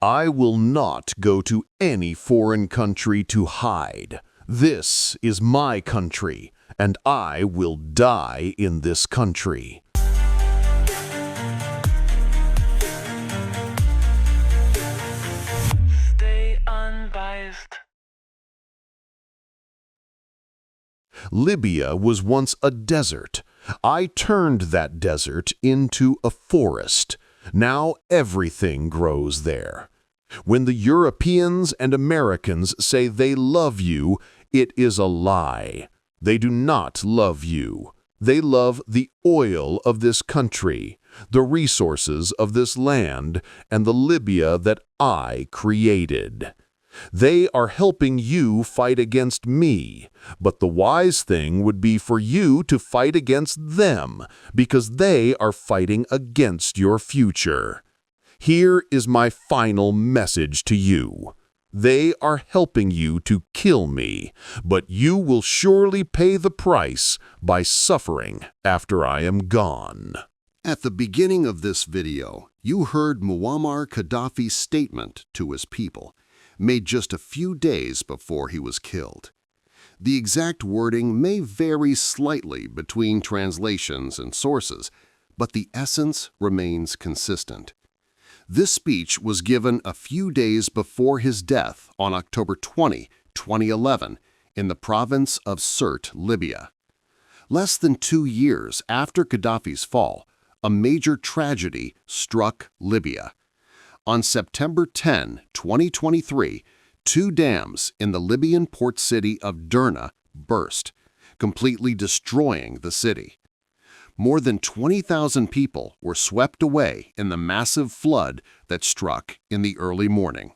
I will not go to any foreign country to hide. This is my country, and I will die in this country. Stay unbiased. Libya was once a desert. I turned that desert into a forest. Now everything grows there. When the Europeans and Americans say they love you, it is a lie. They do not love you. They love the oil of this country, the resources of this land, and the Libya that I created. They are helping you fight against me, but the wise thing would be for you to fight against them, because they are fighting against your future. Here is my final message to you. They are helping you to kill me, but you will surely pay the price by suffering after I am gone. At the beginning of this video, you heard Muammar Gaddafi's statement to his people, made just a few days before he was killed. The exact wording may vary slightly between translations and sources, but the essence remains consistent. This speech was given a few days before his death on October 20, 2011, in the province of Sirte, Libya. Less than 2 years after Gaddafi's fall, a major tragedy struck Libya. On September 10, 2023, 2 dams in the Libyan port city of Derna burst, completely destroying the city. More than 20,000 people were swept away in the massive flood that struck in the early morning.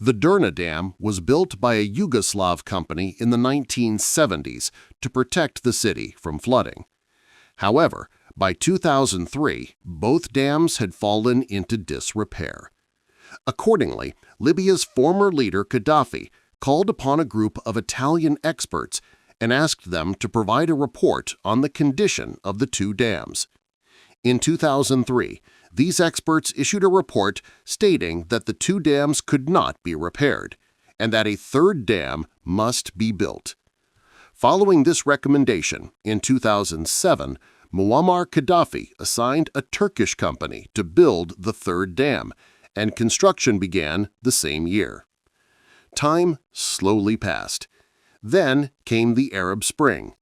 The Derna Dam was built by a Yugoslav company in the 1970s to protect the city from flooding. However, by 2003, both dams had fallen into disrepair. Accordingly, Libya's former leader Gaddafi called upon a group of Italian experts and asked them to provide a report on the condition of the 2 dams. In 2003, these experts issued a report stating that the 2 dams could not be repaired and that a 3rd dam must be built. Following this recommendation, in 2007, Muammar Gaddafi assigned a Turkish company to build the 3rd dam, and construction began the same year. Time slowly passed. Then came the Arab Spring.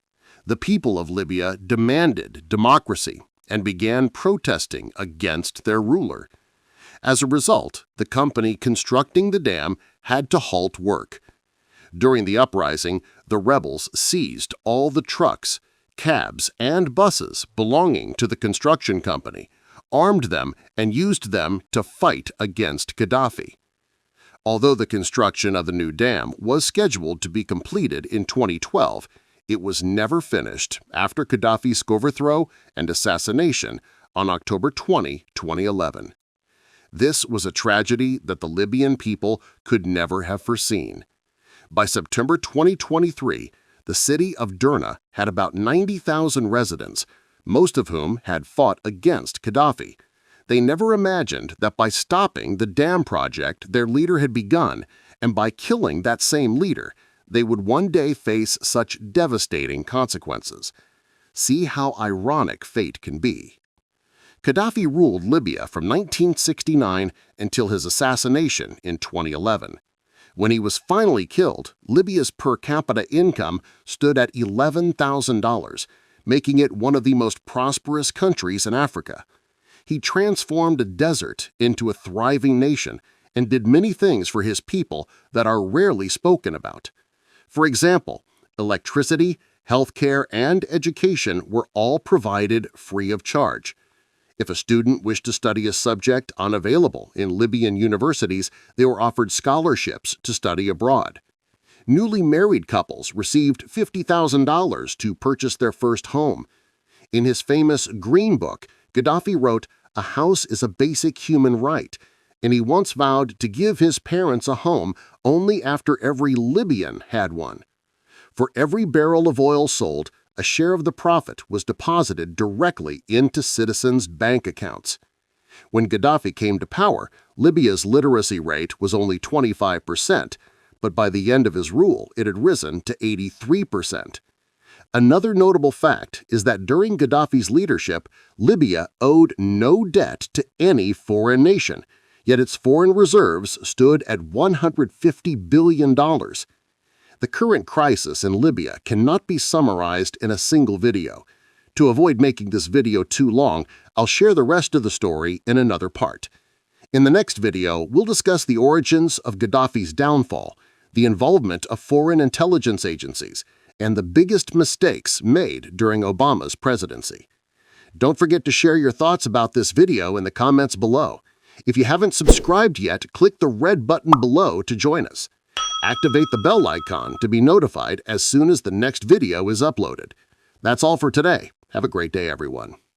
The people of Libya demanded democracy and began protesting against their ruler. As a result, the company constructing the dam had to halt work. During the uprising, the rebels seized all the trucks, cabs, and buses belonging to the construction company, armed them, and used them to fight against Gaddafi. Although the construction of the new dam was scheduled to be completed in 2012, it was never finished after Gaddafi's overthrow and assassination on October 20, 2011. This was a tragedy that the Libyan people could never have foreseen. By September 2023, the city of Derna had about 90,000 residents, most of whom had fought against Gaddafi. They never imagined that by stopping the dam project their leader had begun and by killing that same leader, they would one day face such devastating consequences. See how ironic fate can be. Gaddafi ruled Libya from 1969 until his assassination in 2011. When he was finally killed, Libya's per capita income stood at $11,000, making it one of the most prosperous countries in Africa. He transformed a desert into a thriving nation and did many things for his people that are rarely spoken about. For example, electricity, healthcare, and education were all provided free of charge. If a student wished to study a subject unavailable in Libyan universities, they were offered scholarships to study abroad. Newly married couples received $50,000 to purchase their first home. In his famous Green Book, Gaddafi wrote, "A house is a basic human right," and he once vowed to give his parents a home only after every Libyan had one. For every barrel of oil sold, a share of the profit was deposited directly into citizens' bank accounts. When Gaddafi came to power, Libya's literacy rate was only 25%, but by the end of his rule, it had risen to 83%. Another notable fact is that during Gaddafi's leadership, Libya owed no debt to any foreign nation, yet its foreign reserves stood at $150 billion. The current crisis in Libya cannot be summarized in a single video. To avoid making this video too long, I'll share the rest of the story in another part. In the next video, we'll discuss the origins of Gaddafi's downfall, the involvement of foreign intelligence agencies, and the biggest mistakes made during Obama's presidency. Don't forget to share your thoughts about this video in the comments below. If you haven't subscribed yet, click the red button below to join us. Activate the bell icon to be notified as soon as the next video is uploaded. That's all for today. Have a great day, everyone.